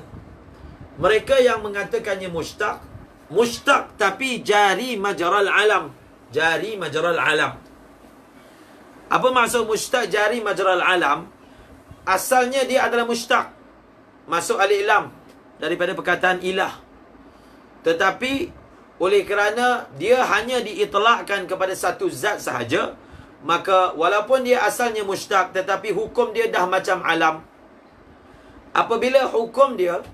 Mereka yang mengatakannya mushtaq tapi jari majral alam. Jari majral alam. Apa maksud mushtaq jari majral alam? Asalnya dia adalah mushtaq, masuk alif lam daripada perkataan ilah. Tetapi oleh kerana dia hanya diitlakkan kepada satu zat sahaja, maka walaupun dia asalnya mushtaq, tetapi hukum dia dah macam alam. Apabila hukum dia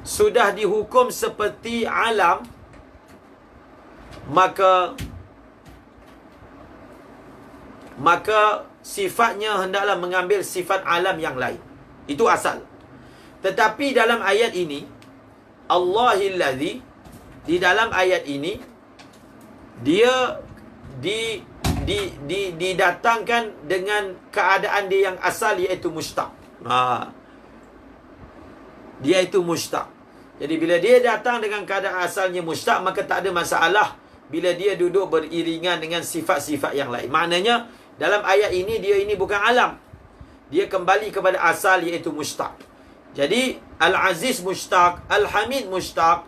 sudah dihukum seperti alam, maka sifatnya hendaklah mengambil sifat alam yang lain. Itu asal. Tetapi dalam ayat ini, Allahillazi, di dalam ayat ini dia didatangkan dengan keadaan dia yang asal, iaitu mushtaq. Dia itu mushtaq. Jadi bila dia datang dengan keadaan asalnya mushtaq, maka tak ada masalah bila dia duduk beriringan dengan sifat-sifat yang lain. Maknanya dalam ayat ini, dia ini bukan alam. Dia kembali kepada asal, iaitu mushtaq. Jadi Al-Aziz mushtaq, Al-Hamid mushtaq,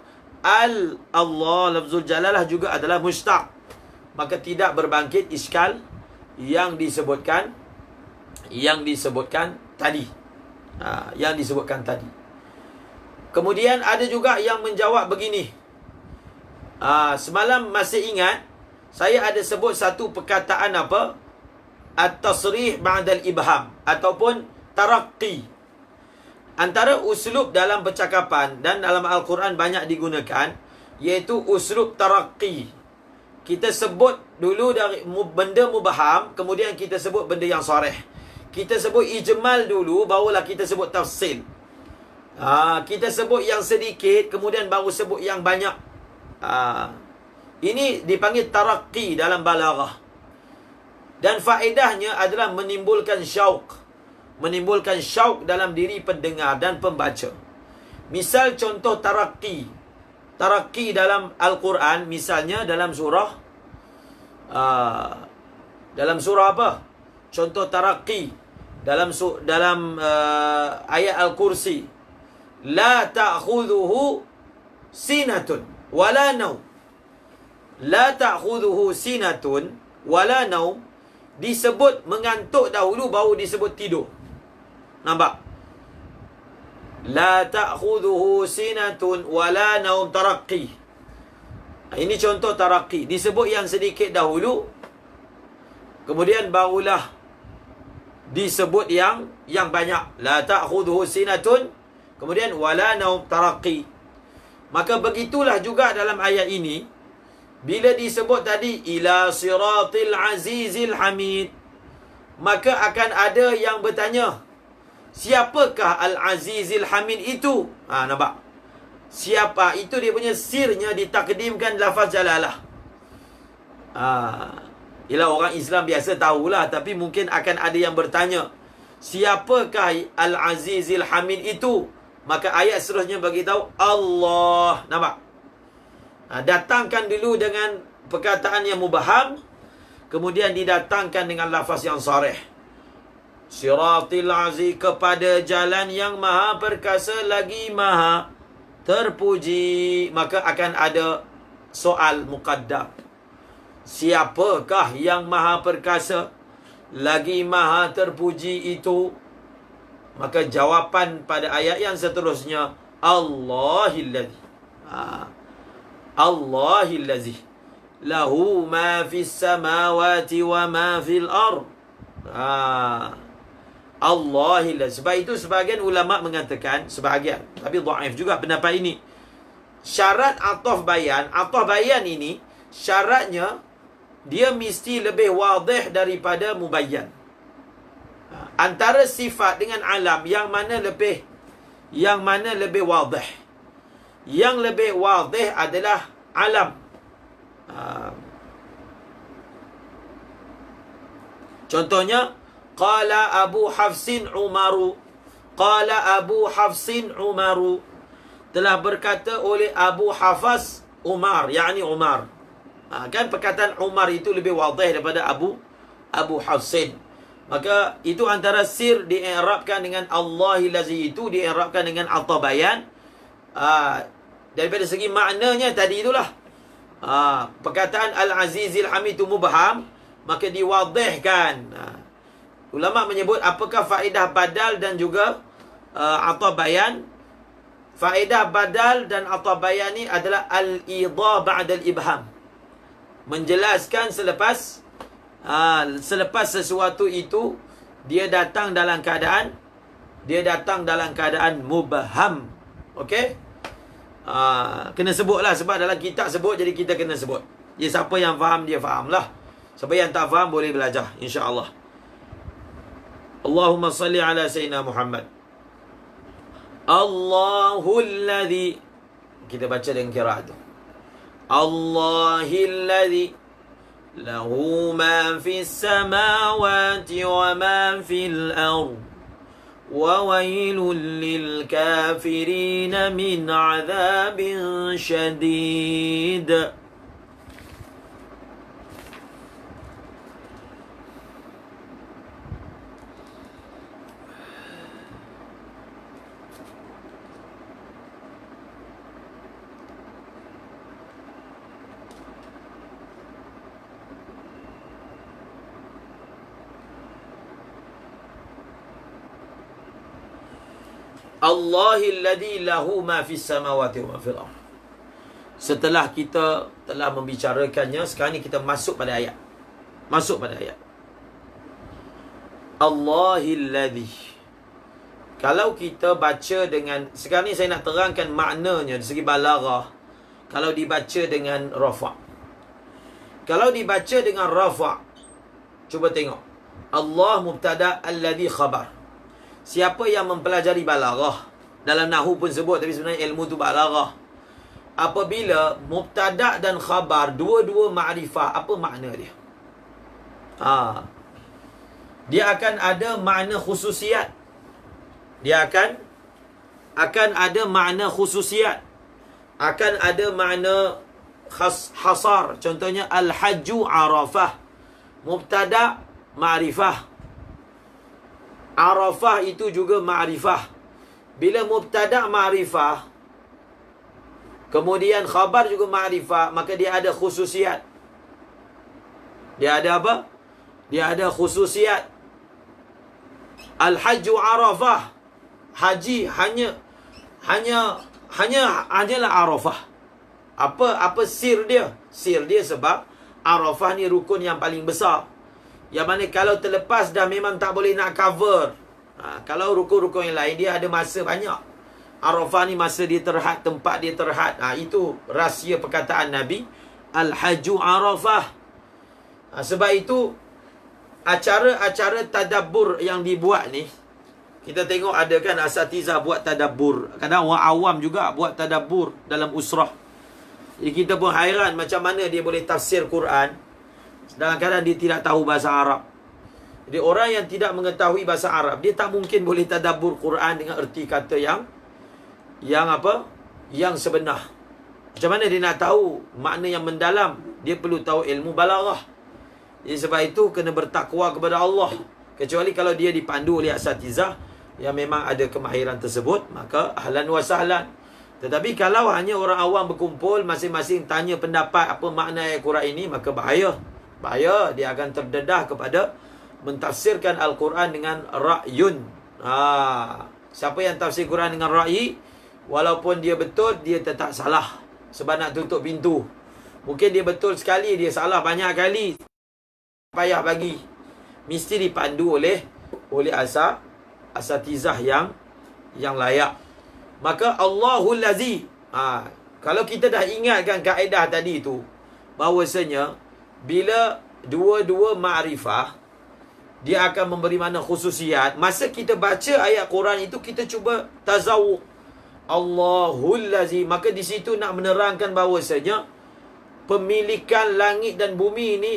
Allah lafzul jalalah juga adalah mushtaq. Maka tidak berbangkit iskal yang disebutkan tadi. Yang disebutkan tadi. Kemudian ada juga yang menjawab begini. Semalam masih ingat saya ada sebut satu perkataan apa? At-tasrih ba'dal ibham ataupun taraqqi. Antara uslub dalam percakapan dan dalam Al-Quran banyak digunakan, iaitu uslub taraqqi. Kita sebut dulu dari benda mubaham, kemudian kita sebut benda yang sarih. Kita sebut ijmal dulu, barulah kita sebut tafsil. Kita sebut yang sedikit, kemudian baru sebut yang banyak. Ini dipanggil taraqqi dalam balaghah. Dan faedahnya adalah menimbulkan syauq. Menimbulkan syauq dalam diri pendengar dan pembaca. Misal contoh taraqqi. Taraqqi dalam Al-Quran, misalnya dalam surah apa? Contoh taraqqi dalam ayat Al-Kursi. La ta'khudhuhu sinatun wala naum. La ta'khudhuhu sinatun wala naum. Disebut mengantuk dahulu, baru disebut tidur. Nampak? La ta'khudhuhu sinatun wala naum, taraqqi. Ini contoh taraqqi. Disebut yang sedikit dahulu, kemudian barulah disebut yang banyak. La ta'khudhuhu sinatun, kemudian wala naum, taraqqi. Maka begitulah juga dalam ayat ini. Bila disebut tadi ila siratil azizil hamid, maka akan ada yang bertanya, siapakah al-azizil hamid itu? Nampak? Siapa itu? Dia punya sirnya ditakdimkan lafaz jalalah. Ialah orang Islam biasa tahulah, tapi mungkin akan ada yang bertanya, siapakah al-azizil hamid itu? Maka ayat seterusnya beritahu Allah. Nampak? Datangkan dulu dengan perkataan yang mubaham, kemudian didatangkan dengan lafaz yang sarih. Siratil aziz, kepada jalan yang maha perkasa lagi maha terpuji. Maka akan ada soal muqaddam. Siapakah yang maha perkasa lagi maha terpuji itu? Maka jawapan pada ayat yang seterusnya, Allahillazi. Allahillazi lahu ma fis samawati wa ma fil ard. Allahillazi. Sebab itu sebahagian ulama mengatakan, sebahagian, tapi dhaif juga pendapat ini. Syarat ataf bayan ini syaratnya dia mesti lebih wadih daripada mubayyan. Antara sifat dengan alam, yang mana lebih wadih? Yang lebih wadih adalah alam. Contohnya, qala Abu Hafsin Umaru. Qala Abu Hafsin Umaru. Telah berkata oleh Abu Hafs Umar, yakni Umar. Kan perkataan Umar itu lebih wadih daripada Abu Hafsin. Maka itu antara sir di'irabkan dengan Allahillazi, itu di'irabkan dengan atabayan. Daripada segi maknanya tadi itulah. Perkataan Al-Azizil Hamid itu mubham, maka diwadihkan. Ulama menyebut apakah faedah badal dan juga atabayan. Faedah badal dan atabayan ni adalah al-idha ba'dal ibham. Menjelaskan selepas sesuatu itu dia datang dalam keadaan mubham. Okey? Kena sebutlah, sebab dalam kitab sebut, jadi kita kena sebut. Jadi siapa yang faham dia fahamlah. Siapa yang tak faham boleh belajar insya-Allah. Allahumma salli ala sayyidina Muhammad. Allahulladzi, kita baca dengan qiraat tu. Allahilladzi lahu ma fis samawati wa ma fil ard wa wailul lil kafirin min adzabin syadid. Allahilladzi lahu ma fis samawati wa ma fil ard. Setelah kita telah membicarakannya, sekarang ni kita masuk pada ayat. Allahilladzi. Kalau kita baca dengan, sekarang ni saya nak terangkan maknanya dari segi balaghah. Kalau dibaca dengan rafa'. Kalau dibaca dengan rafa', cuba tengok. Allah mubtada, alladzi khabar. Siapa yang mempelajari balaghah, dalam nahwu pun sebut, tapi sebenarnya ilmu tu balaghah. Apabila mubtada dan khabar dua-dua ma'rifah, apa makna dia? Dia akan ada makna khususiat. Dia akan ada makna khususiat. Akan ada makna hasar. Contohnya al-hajju arafah. Mubtada ma'rifah. Arafah itu juga ma'rifah. Bila mubtada' ma'rifah, kemudian khabar juga ma'rifah, maka dia ada khususiat. Dia ada apa? Dia ada khususiat. Al-hajju arafah. Haji hanyalah arafah. Apa sir dia? Sir dia sebab arafah ni rukun yang paling besar. Yang mana kalau terlepas dah memang tak boleh nak cover. Kalau rukun-rukun yang lain dia ada masa banyak. Arafah ni masa dia terhad, tempat dia terhad. Itu rahsia perkataan Nabi, Al-Hajju Arafah. Sebab itu acara-acara tadabbur yang dibuat ni, kita tengok ada kan asatizah buat tadabbur. Kadang orang awam juga buat tadabbur dalam usrah. Jadi kita pun hairan macam mana dia boleh tafsir Quran dalam keadaan dia tidak tahu bahasa Arab. Jadi orang yang tidak mengetahui bahasa Arab, dia tak mungkin boleh tadabbur Quran dengan erti kata yang apa? Yang sebenar. Macam mana dia nak tahu makna yang mendalam? Dia perlu tahu ilmu balaghah. Jadi sebab itu kena bertakwa kepada Allah. Kecuali kalau dia dipandu oleh asatizah yang memang ada kemahiran tersebut, maka ahlan wa sahlan. Tetapi kalau hanya orang awam berkumpul, masing-masing tanya pendapat apa makna ayat Quran ini, maka bahaya. Bahaya, dia akan terdedah kepada mentafsirkan Al-Quran dengan ra'yun. Siapa yang tafsir Quran dengan ra'yi, walaupun dia betul, dia tetap salah. Sebab nak tutup pintu. Mungkin dia betul sekali, dia salah banyak kali. Payah bagi. Mesti dipandu oleh asatizah yang layak. Maka Allahul Lazi. Kalau kita dah ingatkan kaedah tadi tu, bahawasanya bila dua-dua ma'rifah, dia akan memberi makna khususiat. Masa kita baca ayat Quran itu, kita cuba tazawuk Allahul Lazi. Maka di situ nak menerangkan bahawasanya pemilikan langit dan bumi ini,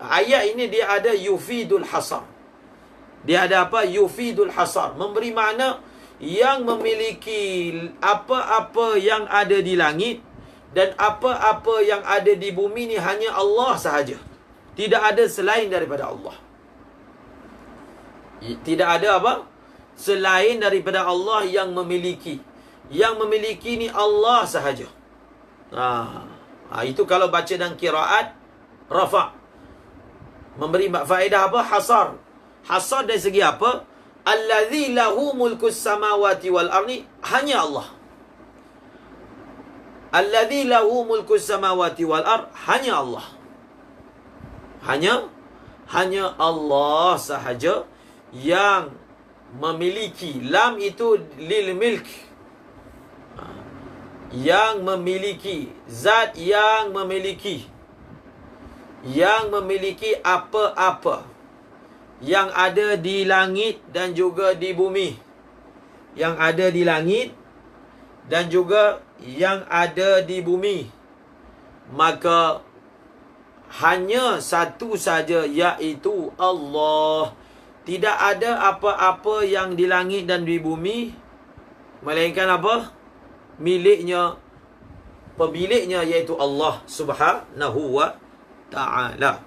ayat ini dia ada yufidul hasar. Dia ada apa? Yufidul hasar. Memberi makna yang memiliki apa-apa yang ada di langit dan apa-apa yang ada di bumi ni hanya Allah sahaja. Tidak ada selain daripada Allah. Tidak ada apa? Selain daripada Allah yang memiliki. Yang memiliki ni Allah sahaja. Itu kalau baca dalam qiraat rafa'. Memberi faedah apa? Hasar. Hasar dari segi apa? Allazi lahu mulkus samawati wal ardi, hanya Allah. Allazi lahu mulkus samawati wal ard, hanya Allah. Hanya Allah sahaja yang memiliki. Lam itu lil milk. Yang memiliki, zat yang memiliki. Yang memiliki apa-apa yang ada di langit dan juga di bumi. Yang ada di langit dan juga yang ada di bumi. Maka hanya satu saja, iaitu Allah. Tidak ada apa-apa yang di langit dan di bumi, melainkan apa? Miliknya, pemiliknya, iaitu Allah Subhanahu wa ta'ala.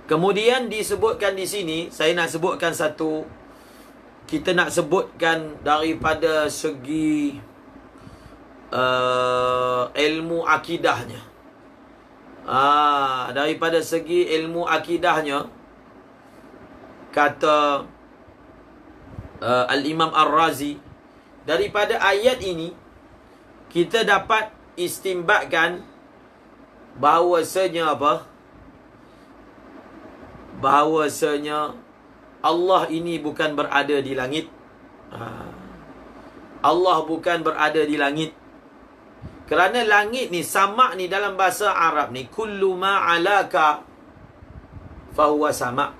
Kemudian disebutkan di sini, saya nak sebutkan satu, kita nak sebutkan daripada segi ilmu akidahnya. Daripada segi ilmu akidahnya, kata Al-Imam Ar-Razi, daripada ayat ini kita dapat istimbatkan bahawasanya apa? Bahawasanya Allah ini bukan berada di langit. Allah bukan berada di langit. Kerana langit ni, sama' ni dalam bahasa Arab ni, kullu ma'alaka fahuwa sama'.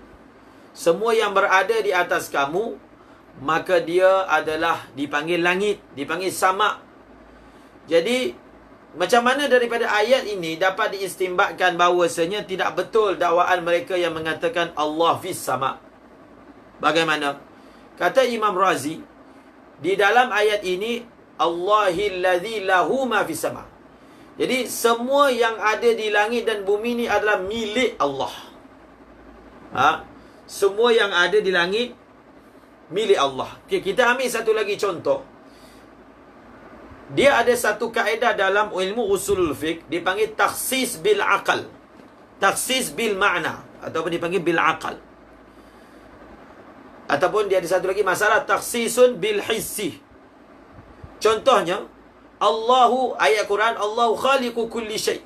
Semua yang berada di atas kamu, maka dia adalah dipanggil langit, dipanggil sama'. Jadi macam mana daripada ayat ini dapat diistimbatkan bahawasanya tidak betul dakwaan mereka yang mengatakan Allah fis sama'. Bagaimana? Kata Imam Razi, di dalam ayat ini, Allahillazi lahu ma fis sama'. Jadi semua yang ada di langit dan bumi ni adalah milik Allah. Semua yang ada di langit milik Allah. Okay, kita ambil satu lagi contoh. Dia ada satu kaedah dalam ilmu usulul fiqh, dipanggil takhsis bil aqal. Takhsis bil ma'na, ataupun dipanggil bil aqal. Ataupun dia ada satu lagi masalah takhsisun bil hissi. Contohnya, Allahu, ayat Quran, Allahu khaliqu kulli syai'.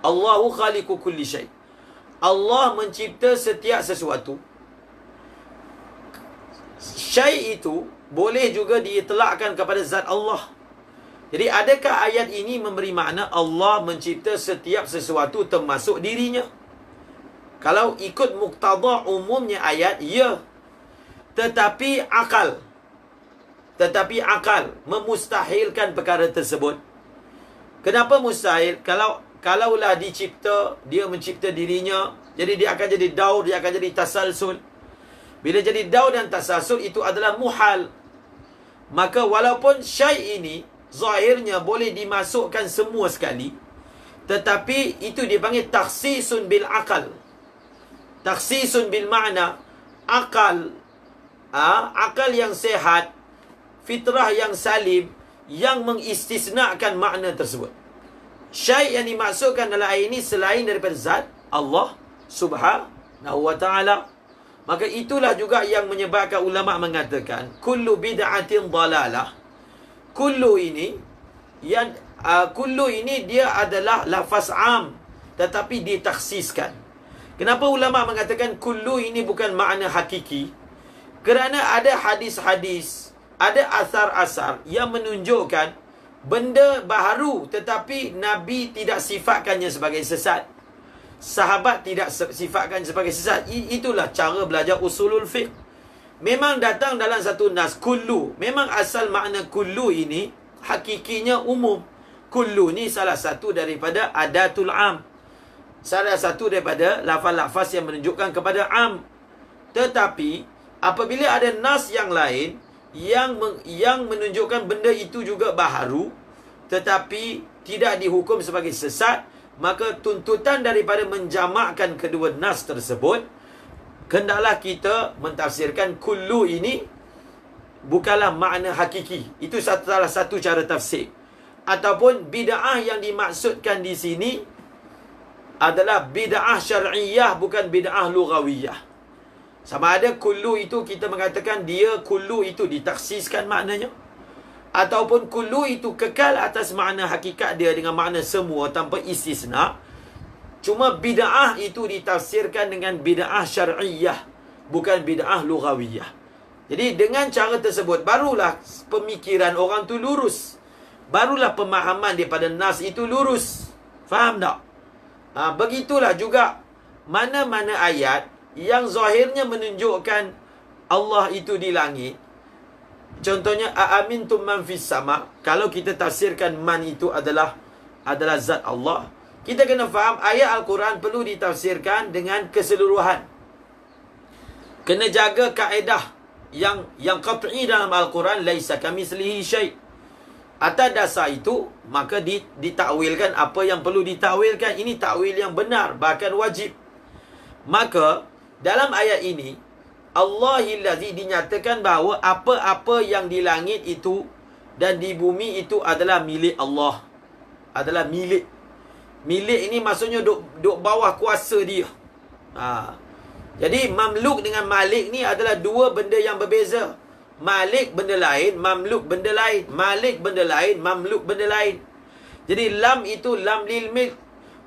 Allahu khaliqu kulli syai'. Allah mencipta setiap sesuatu. Syai' itu boleh juga ditelakkan kepada zat Allah. Jadi adakah ayat ini memberi makna Allah mencipta setiap sesuatu termasuk dirinya? Kalau ikut muqtada umumnya ayat, ya. Tetapi akal memustahilkan perkara tersebut. Kenapa mustahil? Kalaulah dicipta, dia mencipta dirinya, jadi dia akan jadi daur, dia akan jadi tasalsul. Bila jadi daur dan tasalsul, itu adalah muhal. Maka walaupun syai' ini zahirnya boleh dimasukkan semua sekali, Tetapi itu dipanggil takhsisun bil akal. Takhsisun bil makna. Akal. Akal yang sehat, fitrah yang salim, yang mengistisnakan makna tersebut. Syai' yang dimaksudkan dalam ayat ini selain daripada zat Allah Subhanahu wa ta'ala. Maka itulah juga yang menyebabkan ulama mengatakan kullu bid'atin dalalah. Kullu ini dia adalah lafaz am, tetapi ditakhsiskan. Kenapa ulama mengatakan kullu ini bukan makna hakiki? Kerana ada hadis-hadis, ada asar-asar yang menunjukkan benda baharu, tetapi Nabi tidak sifatkannya sebagai sesat. Sahabat tidak sifatkan sebagai sesat. Itulah cara belajar usulul fiqh. Memang datang dalam satu nas kullu. Memang asal makna kullu ini hakikinya umum. Kullu ni salah satu daripada adatul am. Salah satu daripada lafaz-lafaz yang menunjukkan kepada am. Tetapi apabila ada nas yang lain yang menunjukkan benda itu juga baharu, tetapi tidak dihukum sebagai sesat, maka tuntutan daripada menjamakkan kedua nas tersebut, hendaklah kita mentafsirkan kullu ini bukanlah makna hakiki. Itu salah satu cara tafsir. Ataupun bid'ah yang dimaksudkan di sini adalah bid'ah syar'iyyah, bukan bid'ah lughawiyah. Sama ada kullu itu kita mengatakan dia kullu itu ditaksiskan maknanya, ataupun kullu itu kekal atas makna hakikat dia dengan makna semua tanpa istisna. Cuma bid'ah itu ditafsirkan dengan bid'ah syar'iyyah, bukan bid'ah lughawiyah. Jadi dengan cara tersebut barulah pemikiran orang tu lurus. Barulah pemahaman daripada nas itu lurus. Faham tak? Begitulah juga mana-mana ayat yang zahirnya menunjukkan Allah itu di langit. Contohnya aamintum man fis sama. Kalau kita tafsirkan man itu adalah zat Allah, kita kena faham ayat Al-Quran perlu ditafsirkan dengan keseluruhan. Kena jaga kaedah yang qat'i dalam Al-Quran, laisa kamitslihi syai'. Atas dasar itu maka ditakwilkan apa yang perlu ditakwilkan. Ini takwil yang benar, bahkan wajib. Maka dalam ayat ini Allahillazi dinyatakan bahawa apa-apa yang di langit itu dan di bumi itu adalah milik Allah. Adalah milik. Milik ini maksudnya duk bawah kuasa dia. Jadi mamluk dengan malik ni adalah dua benda yang berbeza. Malik benda lain, mamluk benda lain. Malik benda lain, mamluk benda lain. Jadi lam itu lam lil milk.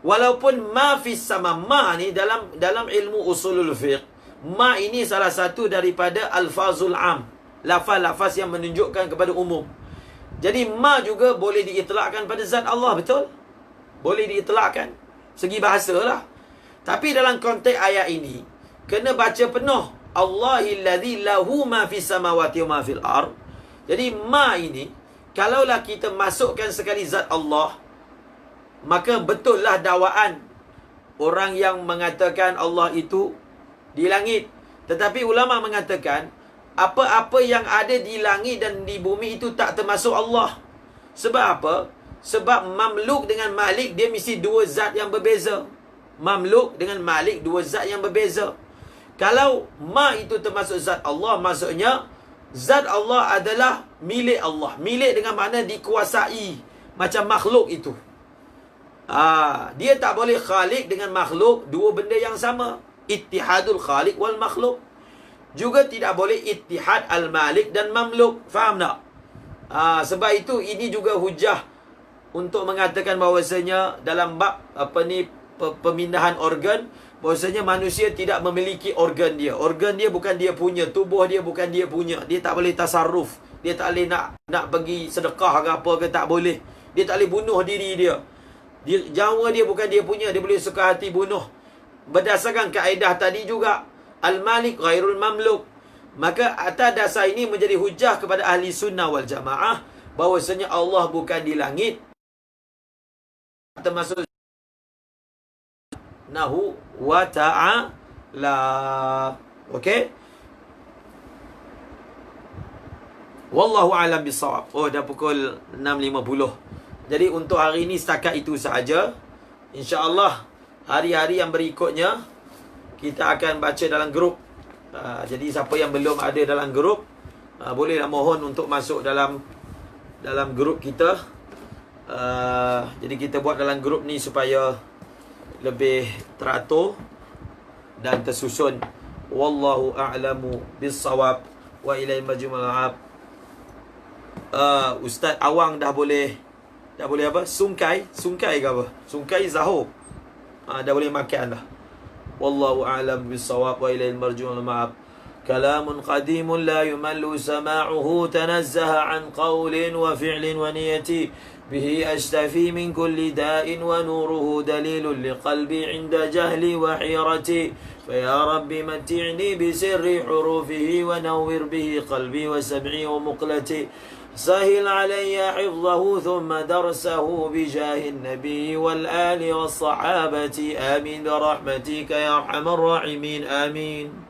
Walaupun ma fis sama, ma ni dalam ilmu usulul fiqh, ma ini salah satu daripada alfazul am, lafaz-lafaz yang menunjukkan kepada umum. Jadi ma juga boleh diitlakkan pada zat Allah, betul? Boleh diitlakkan segi bahasa lah. Tapi dalam konteks ayat ini kena baca penuh Allahillazi lahu ma fis samawati wa ma fil ard. Jadi ma ini kalaulah kita masukkan sekali zat Allah, maka betullah dakwaan orang yang mengatakan Allah itu di langit. Tetapi ulama mengatakan apa-apa yang ada di langit dan di bumi itu tak termasuk Allah. Sebab apa? Sebab mamluk dengan malik dia mesti dua zat yang berbeza. Mamluk dengan malik dua zat yang berbeza. Kalau ma itu termasuk zat Allah, maksudnya zat Allah adalah milik Allah. Milik dengan makna dikuasai, macam makhluk itu. Dia tak boleh khalik dengan makhluk, dua benda yang sama. Ittihadul khalik wal makhluk. Juga tidak boleh ittihad al-malik dan mamluk. Faham tak? Sebab itu ini juga hujah untuk mengatakan bahawasanya dalam bab pemindahan organ, bahawasanya manusia tidak memiliki organ dia. Organ dia bukan dia punya, tubuh dia bukan dia punya. Dia tak boleh tasarruf. Dia tak boleh nak pergi sedekah ke apa ke, tak boleh. Dia tak boleh bunuh diri dia. Nyawa dia bukan dia punya, dia boleh suka hati bunuh. Berdasarkan kaedah tadi juga, al-malik ghairul mamluk. Maka atas dasar ini menjadi hujah kepada ahli sunnah wal jamaah bahawasanya Allah bukan di langit, termasuk nahu wa ta'ala. Okey? Wallahu a'lam bissawab. Oh, dah pukul 6.50. Jadi untuk hari ini setakat itu sahaja. InsyaAllah hari-hari yang berikutnya kita akan baca dalam grup. Jadi siapa yang belum ada dalam grup, bolehlah mohon untuk masuk dalam grup kita. Jadi kita buat dalam grup ni supaya lebih teratur dan tersusun. Wallahu a'lamu bis-shawab wa ilaihi majmu'ab. Ustaz Awang dah boleh apa? Sungkai ke apa? Sungkai Zahur. Dah boleh makan dah. Wallahu a'lam bis-shawab wa ilaihi majmu'ab. كلام قديم لا يمل سماعه تنزه عن قول وفعل ونية به أشتفي من كل داء ونوره دليل لقلبي عند جهلي وحيرتي فيا رب متعني بسر حروفه ونور به قلبي وسمعي ومقلتي سهل علي حفظه ثم درسه بجاه النبي والآل والصحابة آمين برحمتك يا أرحم الراحمين آمين.